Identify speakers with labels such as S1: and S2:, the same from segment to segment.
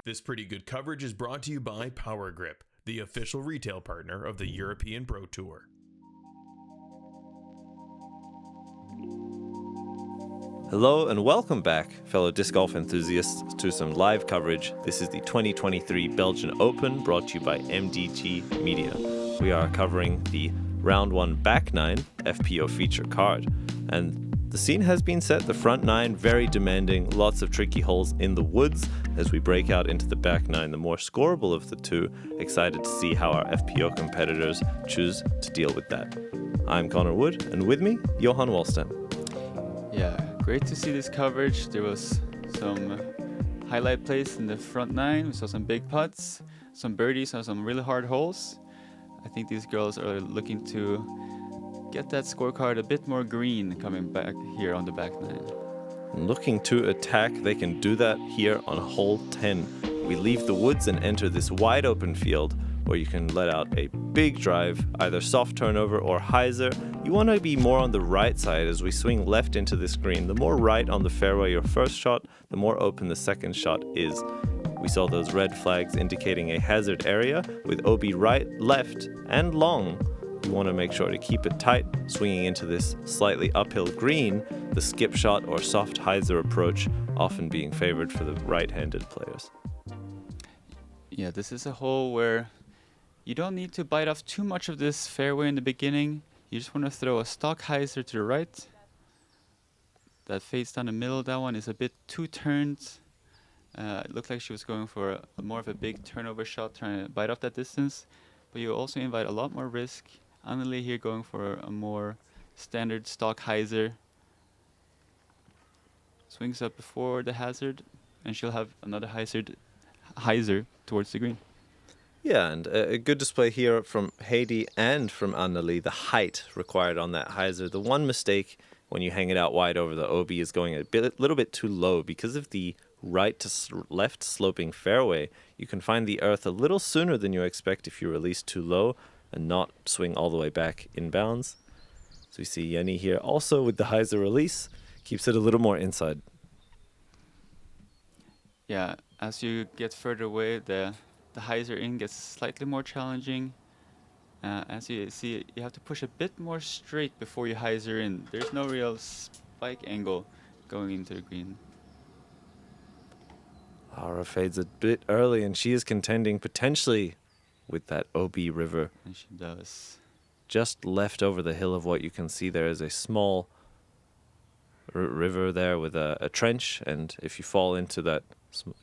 S1: This pretty good coverage is brought to you by Power Grip, the official retail partner of the European Pro Tour.
S2: Hello and welcome back, fellow disc golf enthusiasts, to some live coverage. This is the 2023 Belgian Open, brought to you by MDG Media. We are covering the Round 1 Back 9 FPO feature card. And the scene has been set, the front 9 very demanding, lots of tricky holes in the woods as we break out into the back 9, the more scoreable of the two. Excited to see how our FPO competitors choose to deal with that. I'm Connor Wood, and with me, Johan Walstam.
S3: Yeah, great to see this coverage. There was some highlight plays in the front 9. We saw some big putts, some birdies, and some really hard holes. I think these girls are looking to get that scorecard a bit more green coming back here on the back 9.
S2: Looking to attack, they can do that here on hole 10. We leave the woods and enter this wide open field where you can let out a big drive, either soft turnover or hyzer. You want to be more on the right side as we swing left into this green. The more right on the fairway your first shot, the more open the second shot is. We saw those red flags indicating a hazard area with OB right, left, and long. You want to make sure to keep it tight, swinging into this slightly uphill green, the skip shot or soft hyzer approach often being favored for the right-handed players.
S3: Yeah, this is a hole where you don't need to bite off too much of this fairway in the beginning. You just want to throw a stock hyzer to the right. That fades down the middle. That one is a bit too turned. It looked like she was going for more of a big turnover shot, trying to bite off that distance. But you also invite a lot more risk. Anneli here going for a more standard stock hyzer. Swings up before the hazard, and she'll have another hyzer towards the green.
S2: Yeah, and a good display here from Heidi and from Anneli, the height required on that hyzer. The one mistake when you hang it out wide over the OB is going a little bit too low. Because of the right to left sloping fairway, you can find the earth a little sooner than you expect if you release too low and not swing all the way back inbounds. So we see Jenni here also with the hyzer release, keeps it a little more inside.
S3: Yeah, as you get further away, the hyzer in gets slightly more challenging. As you see, you have to push a bit more straight before you hyzer in. There's no real spike angle going into the green.
S2: Laura fades a bit early, and she is contending potentially with that OB river.
S3: And she does.
S2: Just left over the hill of what you can see there is a small river there with a trench, and if you fall into that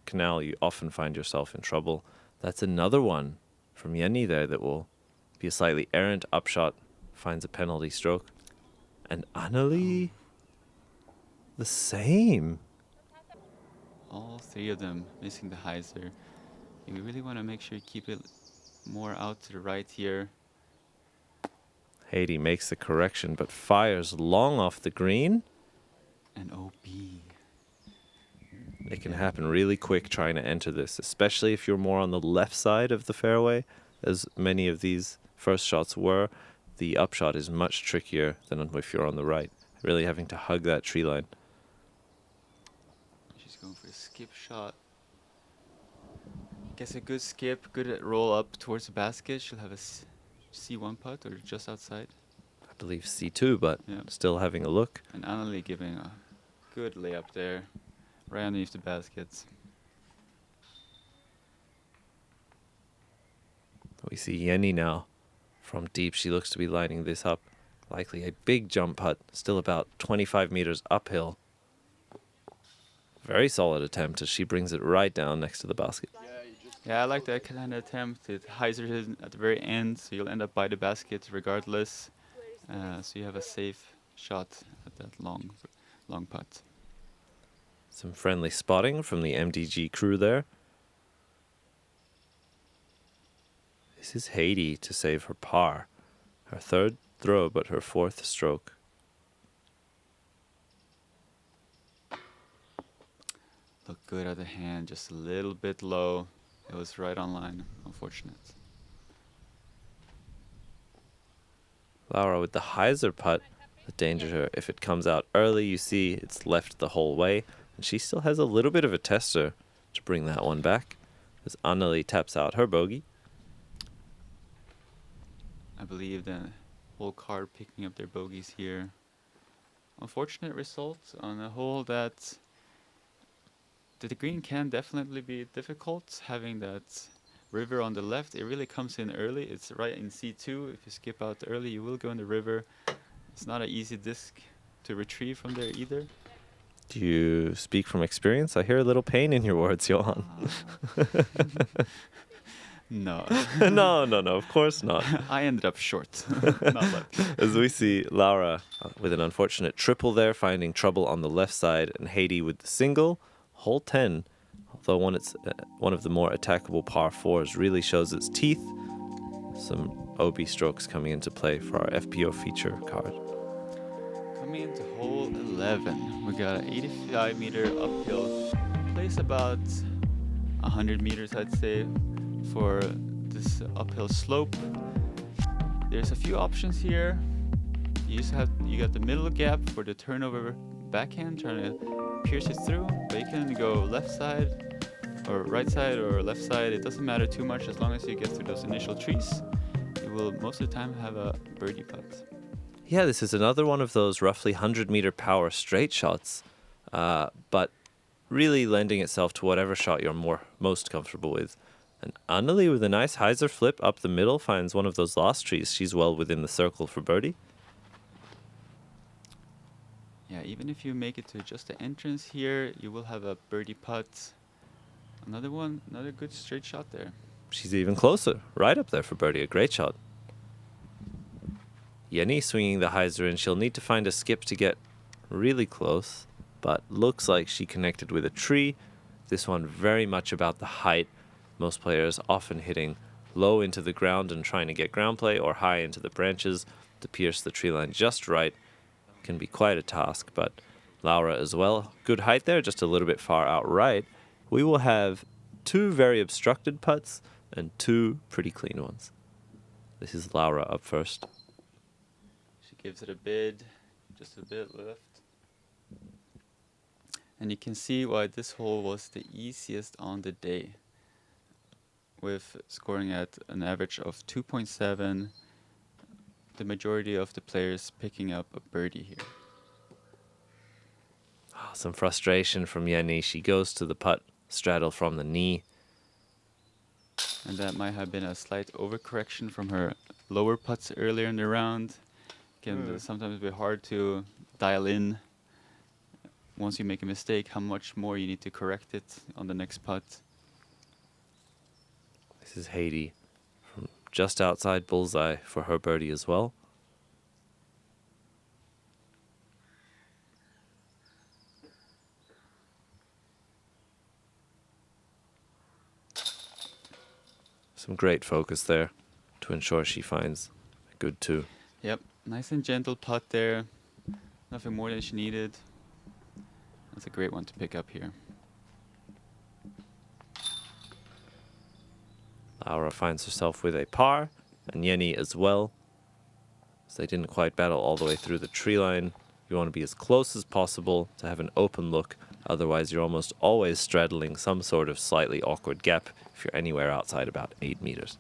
S2: canal, you often find yourself in trouble. That's another one from Jenni there that will be a slightly errant upshot, finds a penalty stroke. And Anneli, the same.
S3: All three of them missing the hyzer. You really want to make sure you keep it more out to the right here.
S2: Heidi makes the correction, but fires long off the green.
S3: And OB.
S2: It can happen really quick trying to enter this, especially if you're more on the left side of the fairway, as many of these first shots were. The upshot is much trickier than if you're on the right, really having to hug that tree line.
S3: She's going for a skip shot. Gets a good skip, good at roll up towards the basket. She'll have a C1 putt or just outside.
S2: I believe C2, but
S3: Yeah.
S2: still having a look.
S3: And Anneli giving a good layup there, right underneath the baskets.
S2: We see Jenni now from deep. She looks to be lining this up. Likely a big jump putt, still about 25 meters uphill. Very solid attempt as she brings it right down next to the basket.
S3: Yeah, I like that kind of attempt. It hyzers at the very end, so you'll end up by the basket regardless. So you have a safe shot at that long putt.
S2: Some friendly spotting from the MDG crew there. This is Heidi to save her par. Her third throw, but her fourth stroke.
S3: Look good at the hand, just a little bit low. It was right on line, unfortunate.
S2: Laura with the hyzer putt that dangers her. If it comes out early, you see it's left the whole way. And she still has a little bit of a tester to bring that one back. as Anneli taps out her bogey.
S3: I believe the whole card picking up their bogeys here. Unfortunate result on a hole that the green can definitely be difficult. Having that river on the left, it really comes in early. It's right in C2. If you skip out early, you will go in the river. It's not an easy disc to retrieve from there either.
S2: Do you speak from experience? I hear a little pain in your words, Johan.
S3: No.
S2: No, of course not.
S3: I ended up short. Not lucky.
S2: As we see Laura with an unfortunate triple there, finding trouble on the left side, and Heidi with the single. Hole 10, although one of the more attackable par 4s, really shows its teeth. Some OB strokes coming into play for our FPO feature card.
S3: Coming into hole 11, we got an 85 meter uphill, place about 100 meters, I'd say, for this uphill slope. There's a few options here. You got the middle gap for the turnover backhand, trying to pierce it through, but you can go left side or right side or left side. It doesn't matter too much as long as you get through those initial trees. You will most of the time have a birdie putt.
S2: Yeah, this is another one of those roughly 100-meter power straight shots, but really lending itself to whatever shot you're most comfortable with. And Anneli with a nice hyzer flip up the middle finds one of those last trees. She's well within the circle for birdie.
S3: Yeah, even if you make it to just the entrance here, you will have a birdie putt. Another good straight shot there.
S2: She's even closer, right up there for birdie. A great shot. Jenni swinging the hyzer in. She'll need to find a skip to get really close, but looks like she connected with a tree. This one very much about the height. Most players often hitting low into the ground and trying to get ground play, or high into the branches to pierce the tree line just right. Can be quite a task, but Laura as well. Good height there, just a little bit far out right. We will have 2 very obstructed putts and 2 pretty clean ones. This is Laura up first.
S3: She gives it a bid, just a bit left. And you can see why this hole was the easiest on the day, with scoring at an average of 2.7. The majority of the players picking up a birdie here.
S2: Oh, some frustration from Jenni. She goes to the putt, straddle from the knee.
S3: And that might have been a slight overcorrection from her lower putts earlier in the round. Can sometimes be hard to dial in once you make a mistake, how much more you need to correct it on the next putt.
S2: This is Heidi from just outside bullseye for her birdie as well. Some great focus there to ensure she finds a good 2.
S3: Yep, nice and gentle putt there. Nothing more than she needed. That's a great one to pick up here.
S2: Laura finds herself with a par, and Jenni as well. So they didn't quite battle all the way through the tree line. You want to be as close as possible to have an open look. Otherwise, you're almost always straddling some sort of slightly awkward gap if you're anywhere outside about 8 meters.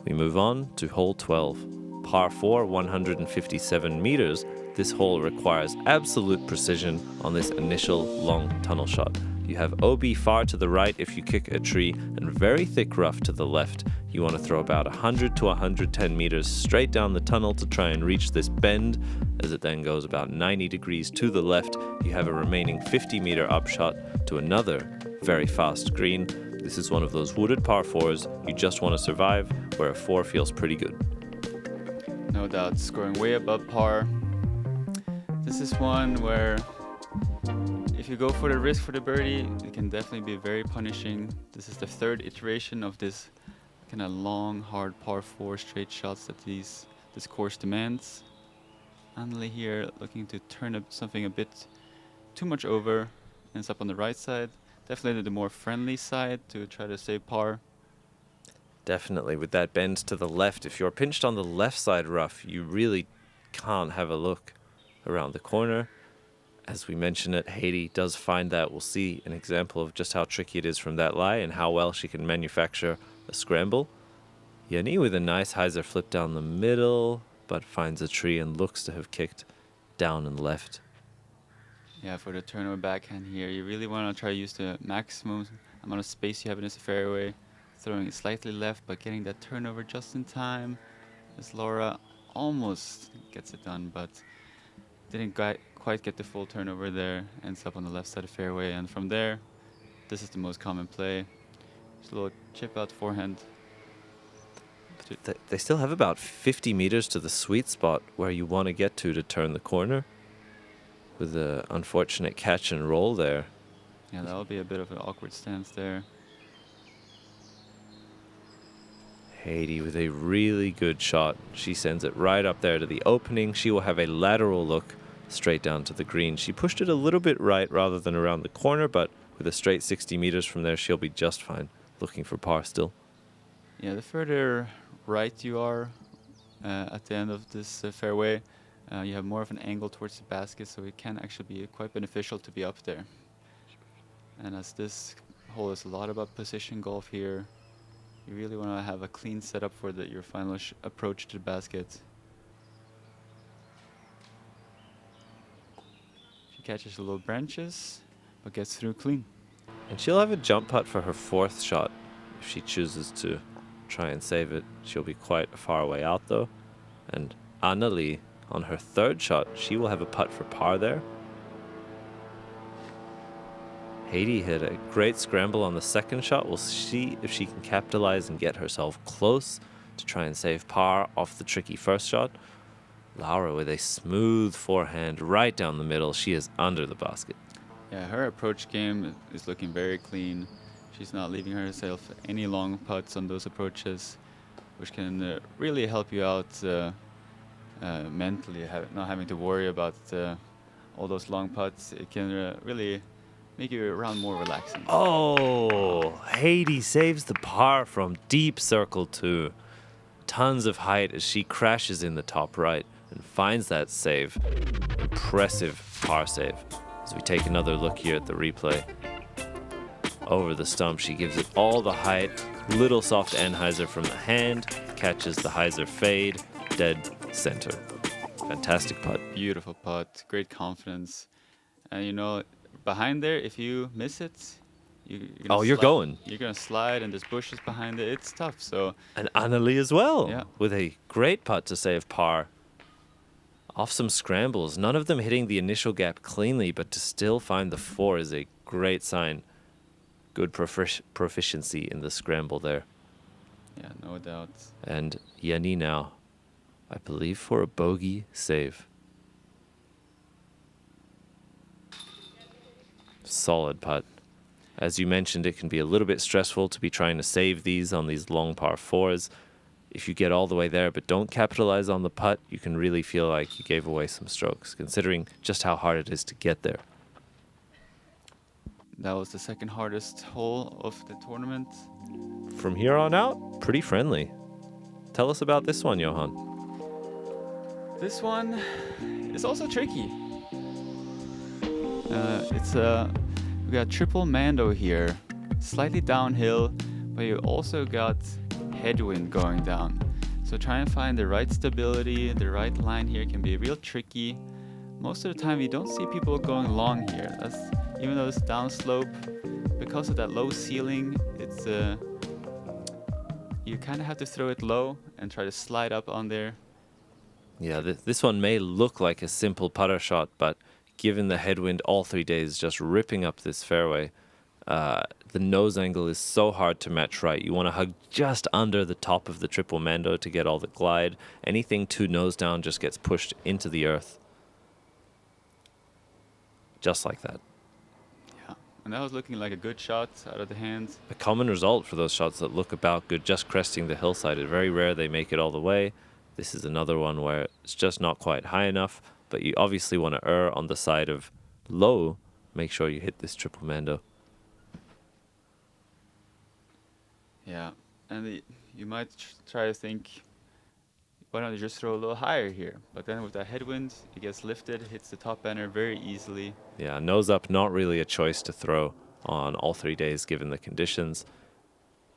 S2: We move on to hole 12. Par 4, 157 meters. This hole requires absolute precision on this initial long tunnel shot. You have OB far to the right if you kick a tree, and very thick rough to the left. You want to throw about 100 to 110 meters straight down the tunnel to try and reach this bend. As it then goes about 90 degrees to the left, you have a remaining 50 meter upshot to another very fast green. This is one of those wooded par 4s you just want to survive, where a 4 feels pretty good.
S3: No doubt, scoring way above par. This is one where if you go for the risk for the birdie, it can definitely be very punishing. This is the 3rd iteration of this kind of long, hard par 4 straight shots that this course demands. Anneli here looking to turn up something a bit too much over. Ends up on the right side. Definitely the more friendly side to try to save par.
S2: Definitely with that bend to the left. If you're pinched on the left side rough, you really can't have a look. around the corner. As we mentioned it, Heidi does find that. We'll see an example of just how tricky it is from that lie and how well she can manufacture a scramble. Jenni with a nice hyzer flip down the middle, but finds a tree and looks to have kicked down and left.
S3: Yeah, for the turnover backhand here, you really want to try to use the maximum amount of space you have in this fairway, throwing it slightly left, but getting that turnover just in time. As Laura almost gets it done, but didn't quite get the full turnover there. Ends up on the left side of fairway, and from there, this is the most common play. Just a little chip out forehand.
S2: They still have about 50 meters to the sweet spot where you want to get to turn the corner. With the unfortunate catch and roll there.
S3: Yeah, that'll be a bit of an awkward stance there.
S2: Heidi with a really good shot. She sends it right up there to the opening. She will have a lateral look straight down to the green. She pushed it a little bit right rather than around the corner, but with a straight 60 meters from there, she'll be just fine. Looking for par still.
S3: Yeah, the further right you are at the end of this fairway, you have more of an angle towards the basket, so it can actually be quite beneficial to be up there. And as this hole is a lot about position golf here, you really want to have a clean setup for your final approach to the basket. She catches the little branches, but gets through clean.
S2: And she'll have a jump putt for her fourth shot. If she chooses to try and save it, she'll be quite a far way out though. And Anneli, on her third shot, she will have a putt for par there. Heidi hit a great scramble on the second shot. We'll see if she can capitalize and get herself close to try and save par off the tricky first shot. Laura with a smooth forehand right down the middle. She is under the basket.
S3: Yeah, her approach game is looking very clean. She's not leaving herself any long putts on those approaches, which can really help you out mentally, not having to worry about all those long putts. It can really make your round more relaxing.
S2: Oh, Heidi saves the par from deep circle 2. Tons of height as she crashes in the top right and finds that save. Impressive par save. As we take another look here at the replay. Over the stump, she gives it all the height. Little soft end hyzer from the hand. Catches the hyzer fade. Dead center. Fantastic putt.
S3: Beautiful putt. Great confidence. And you know, behind there, if you miss it,
S2: you're going.
S3: You're going to slide, and there's bushes behind it. It's tough. So.
S2: And Anneli as well.
S3: Yeah.
S2: With a great putt to save par. Off some scrambles. None of them hitting the initial gap cleanly, but to still find the 4 is a great sign. Good proficiency in the scramble there.
S3: Yeah, no doubt.
S2: And Jenni now, I believe, for a bogey save. Solid putt. As you mentioned, it can be a little bit stressful to be trying to save these on these long par 4s. If you get all the way there but don't capitalize on the putt, you can really feel like you gave away some strokes, considering just how hard it is to get there.
S3: That was the second hardest hole of the tournament.
S2: From here on out, pretty friendly. Tell us about this one, Johan.
S3: This one is also tricky. We got triple Mando here, slightly downhill, but you also got headwind going down. So try and find the right stability, the right line here can be real tricky. Most of the time you don't see people going long here. Even though it's downslope, because of that low ceiling, it's you kind of have to throw it low and try to slide up on there.
S2: Yeah, this one may look like a simple putter shot, but given the headwind all 3 days just ripping up this fairway, the nose angle is so hard to match right. You want to hug just under the top of the triple Mando to get all the glide. Anything too nose down just gets pushed into the earth. Just like that.
S3: And that was looking like a good shot out of the hands.
S2: A common result for those shots that look about good, just cresting the hillside. It's very rare they make it all the way. This is another one where it's just not quite high enough, but you obviously want to err on the side of low. Make sure you hit this triple Mando.
S3: Yeah, and you might try to think, why don't you just throw a little higher here? But then with that headwind, it gets lifted, hits the top banner very easily.
S2: Yeah, nose up, not really a choice to throw on all 3 days given the conditions.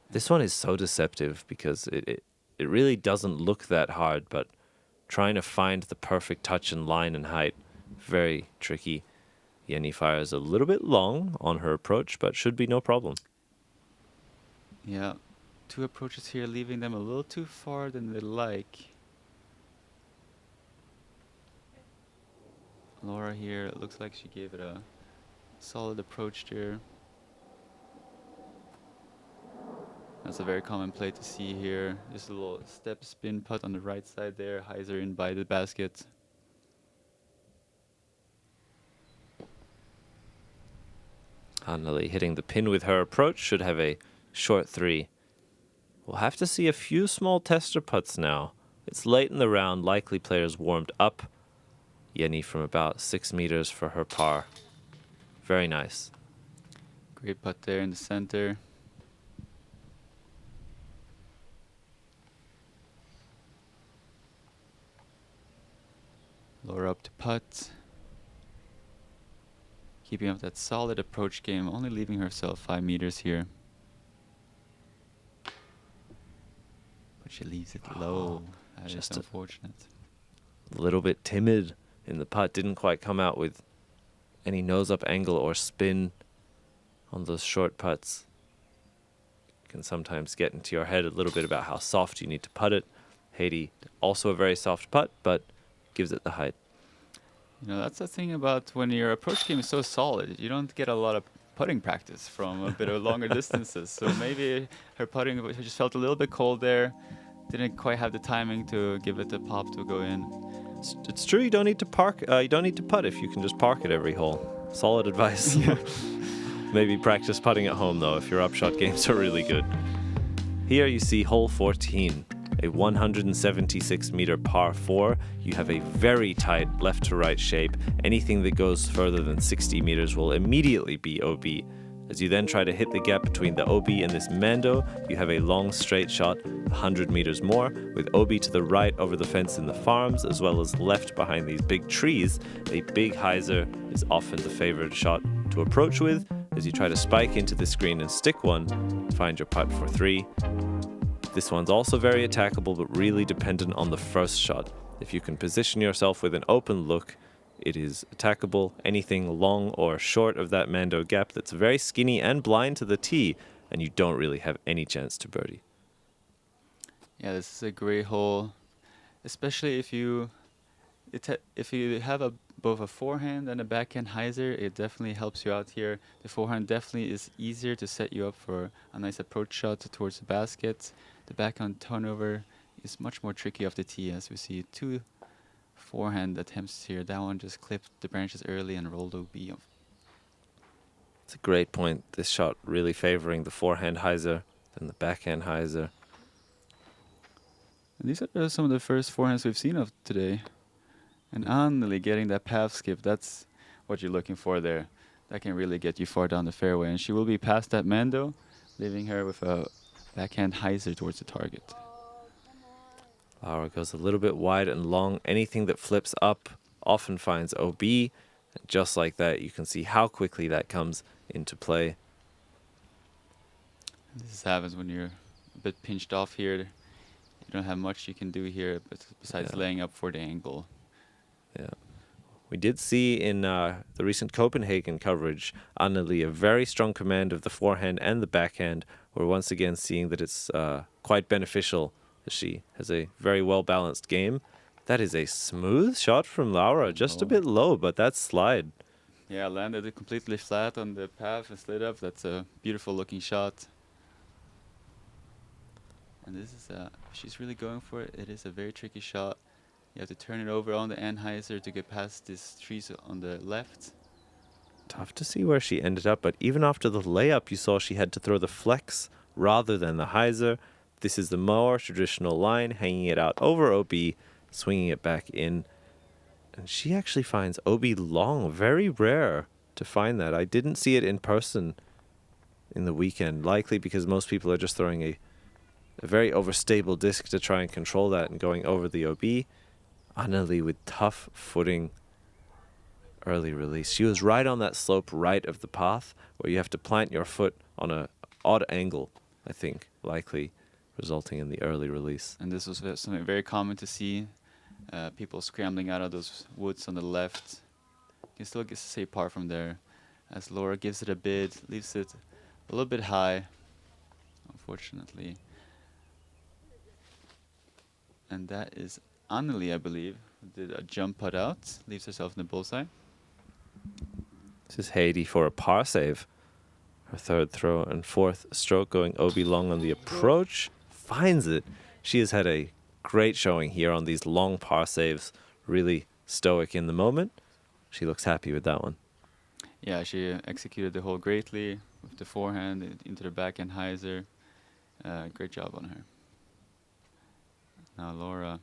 S2: This one is so deceptive because it really doesn't look that hard, but trying to find the perfect touch and line and height, very tricky. Jenni fires a little bit long on her approach, but should be no problem.
S3: Yeah, 2 approaches here, leaving them a little too far than they like. Laura here, it looks like she gave it a solid approach there. That's a very common play to see here. Just a little step spin putt on the right side there. Heiser in by the basket.
S2: Anneli hitting the pin with her approach should have a short 3. We'll have to see a few small tester putts now. It's late in the round, likely players warmed up. Jenni from about 6 meters for her par. Very nice.
S3: Great putt there in the center. Laura up to putt. Keeping up that solid approach game, only leaving herself 5 meters here. But she leaves it low. That is unfortunate.
S2: A little bit timid in the putt. Didn't quite come out with any nose-up angle or spin on those short putts. Can sometimes get into your head a little bit about how soft you need to putt it. Heidi, also a very soft putt, but gives it the height.
S3: You know, that's the thing about when your approach game is so solid. You don't get a lot of putting practice from a bit of longer distances. So maybe her putting just felt a little bit cold there. Didn't quite have the timing to give it the pop to go in.
S2: It's true. You don't need to park. You don't need to putt if you can just park it every hole. Solid advice. Maybe practice putting at home though if your upshot games are really good. Here you see hole 14. A 176 meter par 4. You have a very tight left to right shape. Anything that goes further than 60 meters will immediately be OB. As you then try to hit the gap between the OB and this Mando, you have a long straight shot 100 meters more, with OB to the right over the fence in the farms, as well as left behind these big trees. A big hyzer is often the favored shot to approach with. As you try to spike into the screen and stick one, find your putt for 3. This one's also very attackable, but really dependent on the first shot. If you can position yourself with an open look, it is attackable. Anything long or short of that Mando gap that's very skinny and blind to the tee, and you don't really have any chance to birdie.
S3: Yeah, this is a great hole, especially if you have both a forehand and a backhand hyzer. It definitely helps you out here. The forehand definitely is easier to set you up for a nice approach shot towards the basket. The backhand turnover is much more tricky off the tee, as we see 2 forehand attempts here. That one just clipped the branches early and rolled OB.
S2: It's a great point. This shot really favoring the forehand hyzer than the backhand hyzer.
S3: And these are some of the first forehands we've seen of today. And Anneli getting that path skip, that's what you're looking for there. That can really get you far down the fairway. And she will be past that Mando, leaving her with a backhand hyzer towards the target.
S2: Laura goes a little bit wide and long. Anything that flips up often finds OB. And just like that, you can see how quickly that comes into play.
S3: And this happens when you're a bit pinched off here. You don't have much you can do here besides laying up for the angle.
S2: Yeah. We did see in the recent Copenhagen coverage, Anneli, a very strong command of the forehand and the backhand. We're once again seeing that it's quite beneficial. She has a very well-balanced game. That is a smooth shot from Laura, just a bit low, but that's slide.
S3: Yeah, landed it completely flat on the path and slid up. That's a beautiful-looking shot. And this is she's really going for it. It is a very tricky shot. You have to turn it over on the anhyzer to get past these trees on the left.
S2: Tough to see where she ended up, but even after the layup, you saw she had to throw the flex rather than the hyzer. This is the more traditional line, hanging it out over OB, swinging it back in. And she actually finds OB long, very rare to find that. I didn't see it in person in the weekend, likely because most people are just throwing a a very overstable disc to try and control that and going over the OB. Anneli with tough footing, early release. She was right on that slope right of the path where you have to plant your foot on a odd angle, I think, likely resulting in the early release.
S3: And this was something very common to see. People scrambling out of those woods on the left. You can still get to say par from there. As Laura gives it a bid, leaves it a little bit high, unfortunately. And that is Anneli, I believe, who did a jump putt out, leaves herself in the bullseye.
S2: This is Heidi for a par save. Her third throw and fourth stroke going OB long on the approach. Finds it. She has had a great showing here on these long par saves. Really stoic in the moment. She looks happy with that one.
S3: Yeah, she executed the hole greatly with the forehand into the backhand hyzer. Great job on her. Now Laura.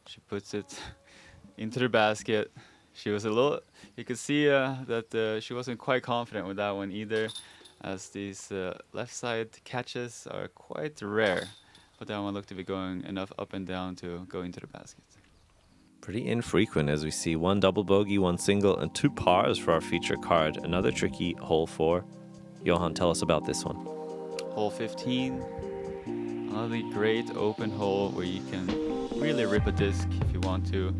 S3: She puts it into the basket. She was a little, you could see that she wasn't quite confident with that one either, as these left side catches are quite rare. But that one looked to be going enough up and down to go into the basket.
S2: Pretty infrequent as we see one double bogey, one single, and two pars for our feature card. Another tricky hole 4. Johan, tell us about this one.
S3: Hole 15, another great open hole where you can really rip a disc if you want to.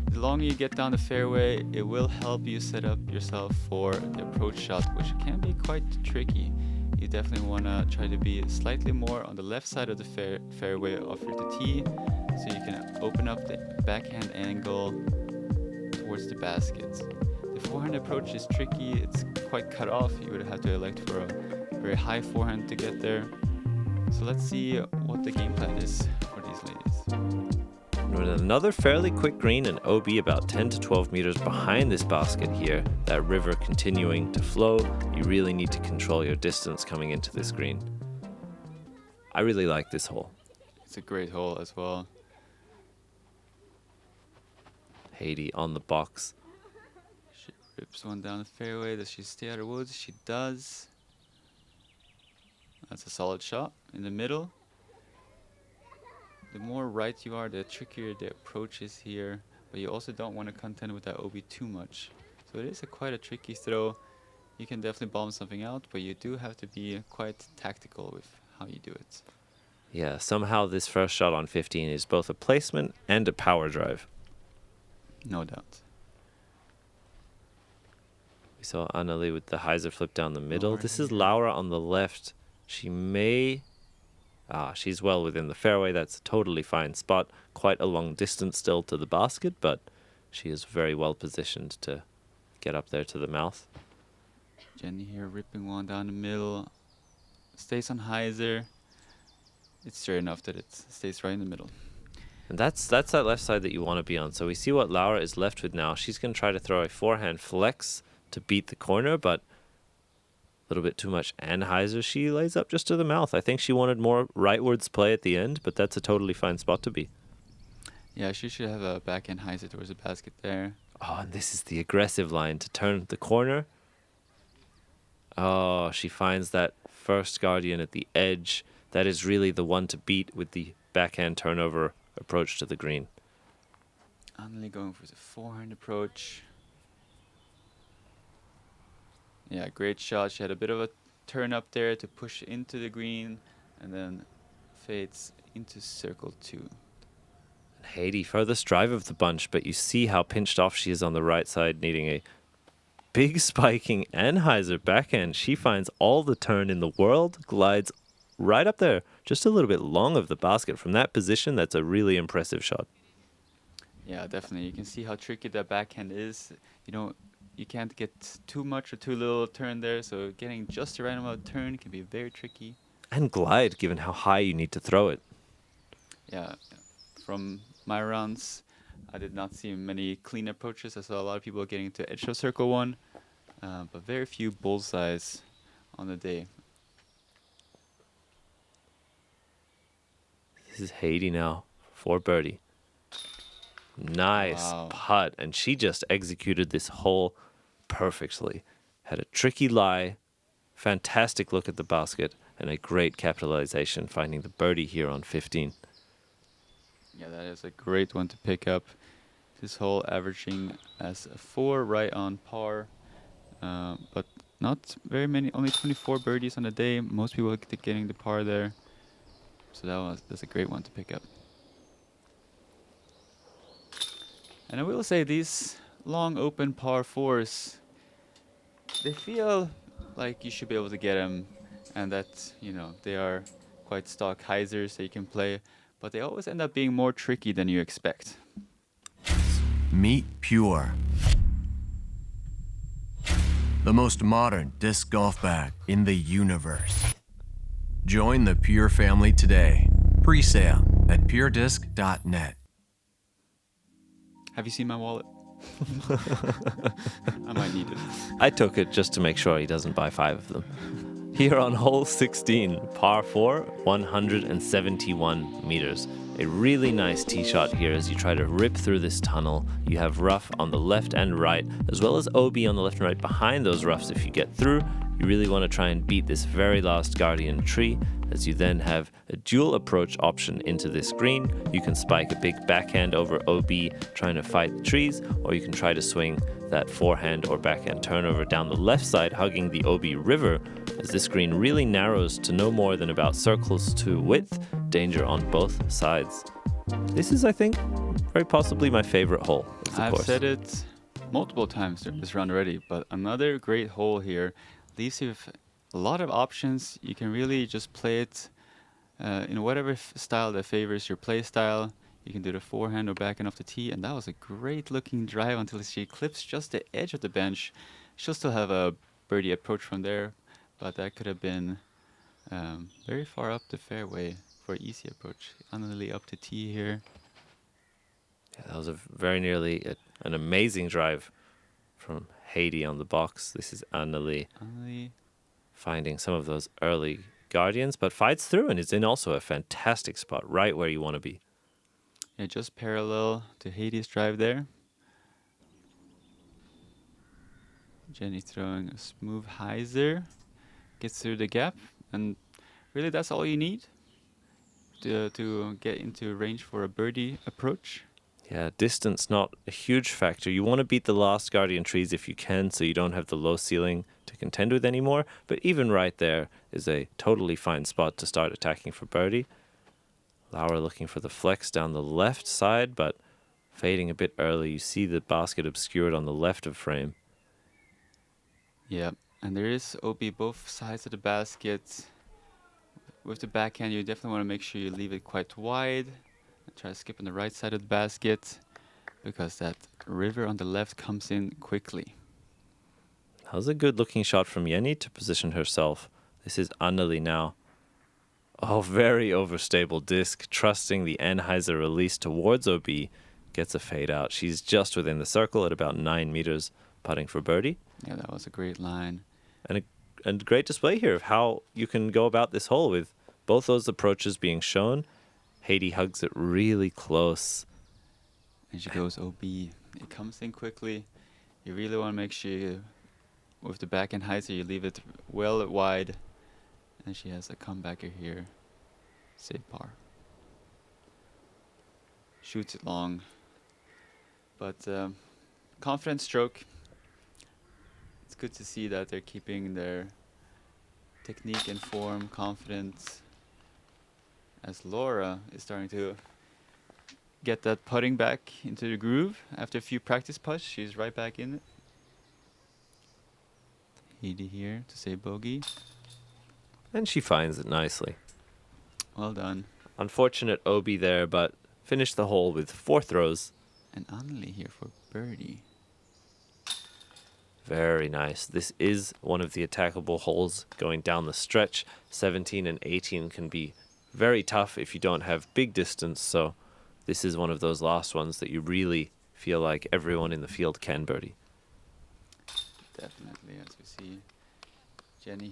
S3: The longer you get down the fairway, it will help you set up yourself for the approach shot, which can be quite tricky. You definitely want to try to be slightly more on the left side of the fairway off your tee, so you can open up the backhand angle towards the basket. The forehand approach is tricky, it's quite cut off. You would have to elect for a very high forehand to get there. So let's see what the game plan is for these ladies.
S2: With another fairly quick green and OB about 10 to 12 meters behind this basket here, that river continuing to flow, you really need to control your distance coming into this green. I really like this hole.
S3: It's a great hole as well.
S2: Heidi on the box.
S3: She rips one down the fairway. Does she stay out of woods? She does. That's a solid shot in the middle. The more right you are, the trickier the approach is here, but you also don't want to contend with that OB too much. So it is quite a tricky throw. You can definitely bomb something out, but you do have to be quite tactical with how you do it.
S2: Yeah, somehow this first shot on 15 is both a placement and a power drive.
S3: No doubt.
S2: We saw Anneli with the hyzer flip down the middle.
S3: Laura
S2: This is
S3: here.
S2: Laura on the left. She may... she's well within the fairway. That's a totally fine spot. Quite a long distance still to the basket, but she is very well positioned to get up there to the mouth.
S3: Jenni here ripping one down the middle. Stays on hyzer. It's straight enough that it stays right in the middle.
S2: And that's that left side that you want to be on. So we see what Laura is left with now. She's going to try to throw a forehand flex to beat the corner, but a little bit too much anhyzer. She lays up just to the mouth. I think she wanted more rightwards play at the end, but that's a totally fine spot to be.
S3: Yeah, she should have a backhand hyzer towards the basket there.
S2: Oh, and this is the aggressive line to turn the corner. Oh, she finds that first guardian at the edge. That is really the one to beat with the backhand turnover approach to the green.
S3: Anneli going for the forehand approach. Yeah, great shot. She had a bit of a turn up there to push into the green and then fades into circle 2.
S2: And Heidi, furthest drive of the bunch, but you see how pinched off she is on the right side, needing a big spiking anhyzer backhand. She finds all the turn in the world, glides right up there, just a little bit long of the basket. From that position, that's a really impressive shot.
S3: Yeah, definitely. You can see how tricky that backhand is. You can't get too much or too little turn there, so getting just the right amount of turn can be very tricky.
S2: And glide, given how high you need to throw it.
S3: Yeah, from my rounds, I did not see many clean approaches. I saw a lot of people getting to edge of circle 1, but very few bullseyes on the day.
S2: This is Heidi now for birdie. Nice putt, and she just executed this hole perfectly. Had a tricky lie, fantastic look at the basket and a great capitalization finding the birdie here on 15.
S3: Yeah, that is a great one to pick up. This hole averaging as a 4 right on par, but not very many, only 24 birdies on the day. Most people getting the par there. So that's a great one to pick up. And I will say these long open par 4s, they feel like you should be able to get them, and that, you know, they are quite stock hyzers that you can play, but they always end up being more tricky than you expect.
S4: Meet Pure, the most modern disc golf bag in the universe. Join the Pure family today. Pre-sale at puredisc.net.
S3: Have you seen my wallet? I might need it.
S2: I took it just to make sure he doesn't buy 5 of them. Here on hole 16, par 4, 171 meters. A really nice tee shot here as you try to rip through this tunnel. You have rough on the left and right, as well as OB on the left and right behind those roughs if you get through. You really want to try and beat this very last guardian tree, as you then have a dual approach option into this green. You can spike a big backhand over OB trying to fight the trees, or you can try to swing that forehand or backhand turnover down the left side, hugging the OB river, as this green really narrows to no more than about circles to width. Danger on both sides. This is, I think, very possibly my favorite hole of the
S3: I've
S2: course.
S3: said it multiple times during this round already, but another great hole here. Leaves you with a lot of options. You can really just play it in whatever style that favors your play style. You can do the forehand or backhand off the tee, and that was a great looking drive until she clips just the edge of the bench. She'll still have a birdie approach from there, but that could have been very far up the fairway for an easy approach. Anneli up to tee here.
S2: Yeah, that was a very nearly an amazing drive from Heidi on the box. This is Anneli finding some of those early guardians, but fights through and is in also a fantastic spot, right where you want to be.
S3: Yeah, just parallel to Heidi's drive there. Jenni throwing a smooth hyzer, gets through the gap, and really that's all you need to get into range for a birdie approach.
S2: Yeah, distance not a huge factor. You want to beat the last guardian trees if you can, so you don't have the low ceiling to contend with anymore. But even right there is a totally fine spot to start attacking for birdie. Lauer looking for the flex down the left side, but fading a bit early. You see the basket obscured on the left of frame.
S3: Yeah, and there is OB both sides of the basket. With the backhand, you definitely want to make sure you leave it quite wide. And try to skip on the right side of the basket, because that river on the left comes in quickly.
S2: That was a good looking shot from Jenni to position herself. This is Anneli now. Oh, very overstable disc, trusting the Anheuser release towards OB, gets a fade out. She's just within the circle at about 9 meters, putting for birdie.
S3: Yeah, that was a great line.
S2: And a great display here of how you can go about this hole with both those approaches being shown. Heidi hugs it really close.
S3: And she goes OB. It comes in quickly. You really want to make sure you, with the backhand hyzer, you leave it well wide. And she has a comebacker here. Save par. Shoots it long. But confident stroke. It's good to see that they're keeping their technique and form, confidence. As Laura is starting to get that putting back into the groove. After a few practice putts, she's right back in it. Heidi here to say bogey.
S2: And she finds it nicely.
S3: Well done.
S2: Unfortunate OB there, but finished the hole with 4 throws.
S3: And Anneli here for birdie.
S2: Very nice. This is one of the attackable holes going down the stretch. 17 and 18 can be very tough if you don't have big distance, so this is one of those last ones that you really feel like everyone in the field can birdie.
S3: Definitely, as we see Jenni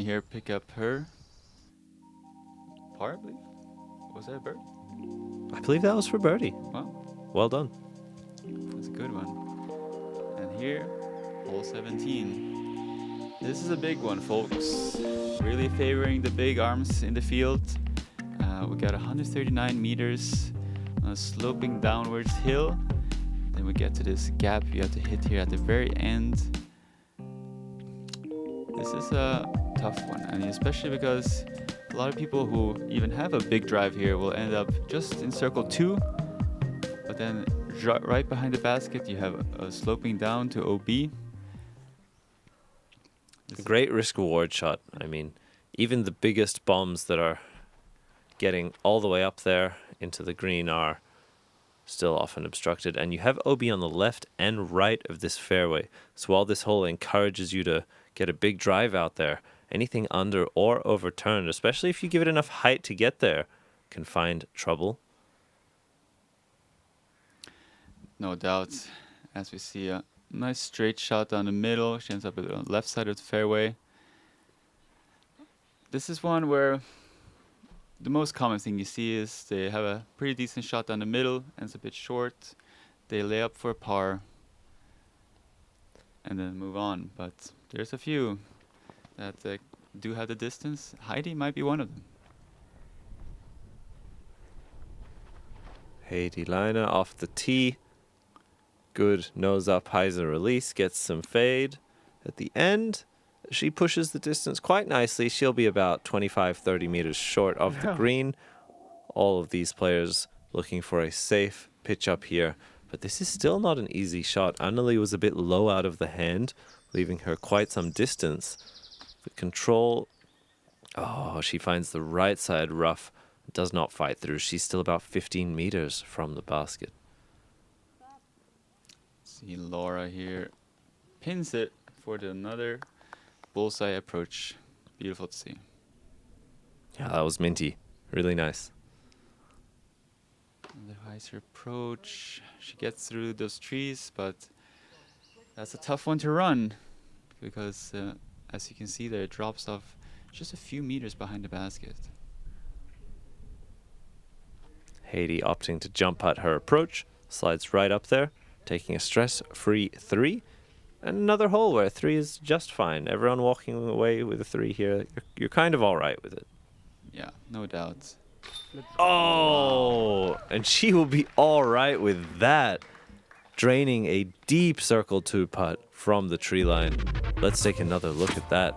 S3: here pick up her par, I believe. Was that a bird?
S2: I believe that was for birdie.
S3: Wow,
S2: Well done.
S3: that's a good one. And here, hole 17. This is a big one, folks. Really favoring the big arms in the field. We got 139 meters on a sloping downwards hill. Then we get to this gap you have to hit here at the very end. This is a tough one, and especially because a lot of people who even have a big drive here will end up just in circle 2, but then right behind the basket you have a sloping down to OB.
S2: Great risk reward shot. I mean, even the biggest bombs that are getting all the way up there into the green are still often obstructed. And you have OB on the left and right of this fairway. So while this hole encourages you to get a big drive out there, anything under or overturned, especially if you give it enough height to get there, can find trouble.
S3: No doubt. As we see a nice straight shot down the middle. She ends up on the left side of the fairway. This is one where the most common thing you see is they have a pretty decent shot down the middle, ends a bit short. They lay up for a par and then move on. But there's a few that do have the distance. Heidi might be one of them.
S2: Heidi Laine off the tee. Good nose up hyzer release, gets some fade. At the end, she pushes the distance quite nicely. She'll be about 25-30 meters short of the green. All of these players looking for a safe pitch up here. But this is still not an easy shot. Anneli was a bit low out of the hand, leaving her quite some distance. The control, oh, she finds the right side rough. Does not fight through. She's still about 15 meters from the basket.
S3: See Laura here pins it for another bullseye approach. Beautiful to see.
S2: Yeah, that was minty. Really nice.
S3: The hyzer approach. She gets through those trees, but that's a tough one to run because, as you can see there, it drops off just a few meters behind the basket.
S2: Heidi opting to jump putt her approach, slides right up there, taking a stress-free 3. And another hole where 3 is just fine. Everyone walking away with a 3 here, you're kind of all right with it.
S3: Yeah, no doubt.
S2: Oh, and she will be all right with that. Draining a deep circle 2 putt from the tree line. Let's take another look at that.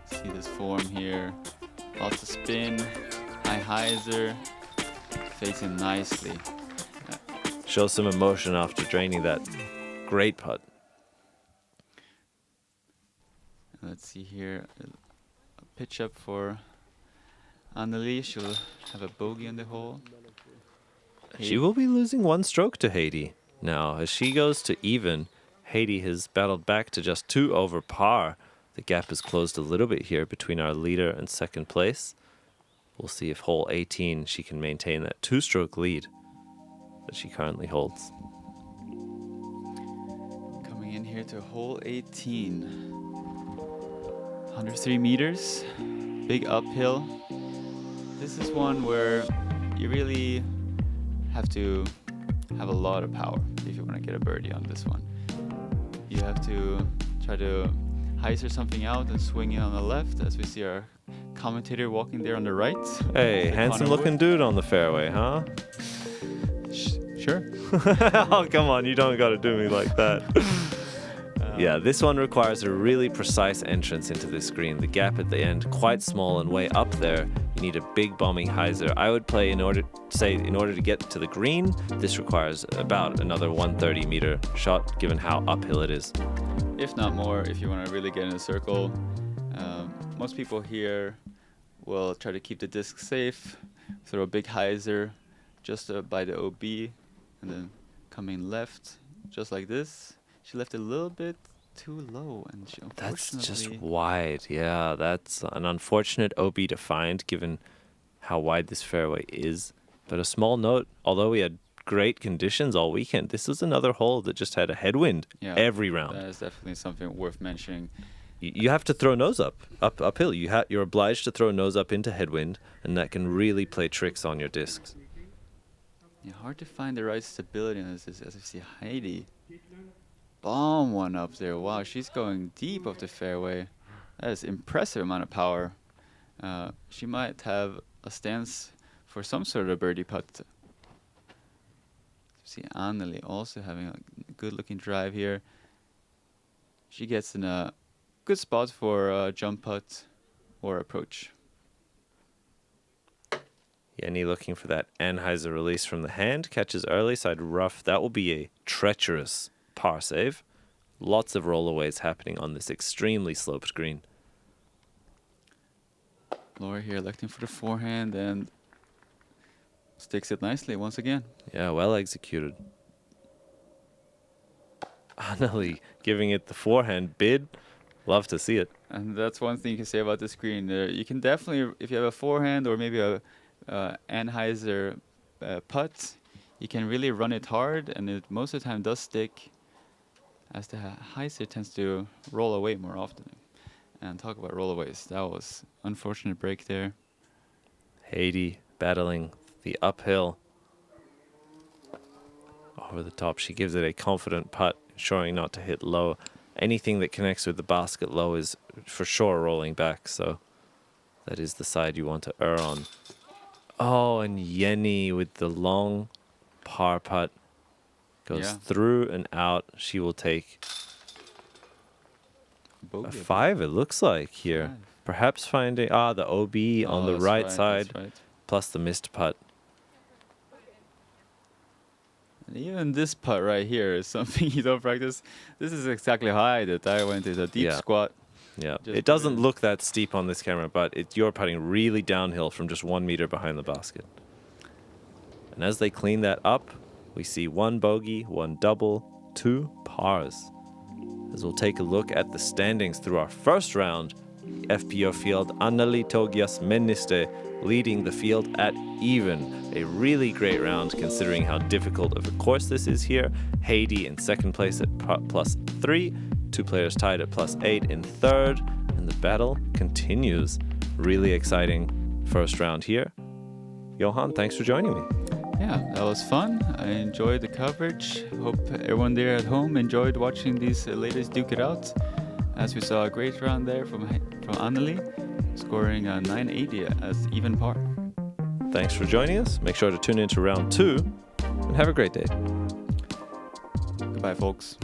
S3: See this form here. Lots of spin. High hyzer. Facing nicely.
S2: Show some emotion after draining that great putt.
S3: Let's see here. A pitch up for Anneli. She'll have a bogey on the hole.
S2: She will be losing 1 stroke to Heidi. Now, as she goes to even, Heidi has battled back to just 2 over par. The gap is closed a little bit here between our leader and second place. We'll see if hole 18 she can maintain that 2-stroke lead that she currently holds.
S3: Coming in here to hole 18. 103 meters. Big uphill. This is one where you really have to have a lot of power if you want to get a birdie on this one. You have to try to hyzer something out and swing in on the left, as we see our commentator walking there on the right.
S2: Hey, handsome looking dude on the fairway, huh?
S3: Sure.
S2: Oh, come on, you don't gotta do me like that. Yeah, this one requires a really precise entrance into this green. The gap at the end quite small, and way up there you need a big bombing hyzer. I would play in order to get to the green, this requires about another 130 meter shot given how uphill it is.
S3: If not more, if you want to really get in a circle. Most people here will try to keep the disc safe, throw a big hyzer just by the OB, and then come in left, just like this. She left a little bit too low, and she
S2: That's
S3: unfortunately...
S2: just wide. Yeah, that's an unfortunate OB to find, given how wide this fairway is. But a small note, although we had great conditions all weekend, this was another hole that just had a headwind every round.
S3: That is definitely something worth mentioning.
S2: You have to throw nose uphill. You're obliged to throw nose up into headwind, and that can really play tricks on your discs.
S3: Yeah, hard to find the right stability on this, as I see Heidi bomb one up there. Wow, she's going deep of the fairway. That is impressive amount of power. She might have a stance for some sort of birdie putt. See Anneli also having a good looking drive here. She gets in a good spot for a jump putt or approach.
S2: Jenni looking for that Anheuser release from the hand. Catches early side rough. That will be a treacherous par save. Lots of rollaways happening on this extremely sloped green.
S3: Laura here electing for the forehand and sticks it nicely once again.
S2: Yeah, well executed. Anneli giving it the forehand bid. Love to see it.
S3: And that's one thing you can say about this green. You can definitely, if you have a forehand or maybe a Anheuser putt, you can really run it hard, and it most of the time does stick, as the Heiser tends to roll away more often. And talk about rollaways, that was unfortunate break there.
S2: Heidi battling the uphill. Over the top, she gives it a confident putt, ensuring not to hit low. Anything that connects with the basket low is for sure rolling back, so that is the side you want to err on. Oh, and Jenni with the long par putt goes through and out. She will take a 5, it looks like here. 5. Perhaps finding the OB on the right side, plus the missed putt.
S3: And even this putt right here is something you don't practice. This is exactly how I did. I went into a deep squat.
S2: Yeah, it doesn't look that steep on this camera, but you're putting really downhill from just 1 meter behind the basket. And as they clean that up, we see 1 bogey, 1 double, 2 pars. As we'll take a look at the standings through our first round, FPO field, Anneli Tougjas-Männiste leading the field at even. A really great round considering how difficult of a course this is here. Heidi in second place at +3. 2 players tied at +8 in third, and the battle continues. Really exciting first round here. Johan, thanks for joining me.
S3: Yeah, that was fun. I enjoyed the coverage. Hope everyone there at home enjoyed watching these ladies duke it out. As we saw a great round there from Anneli, scoring a 980 as even par.
S2: Thanks for joining us. Make sure to tune in to round 2, and have a great day.
S3: Goodbye, folks.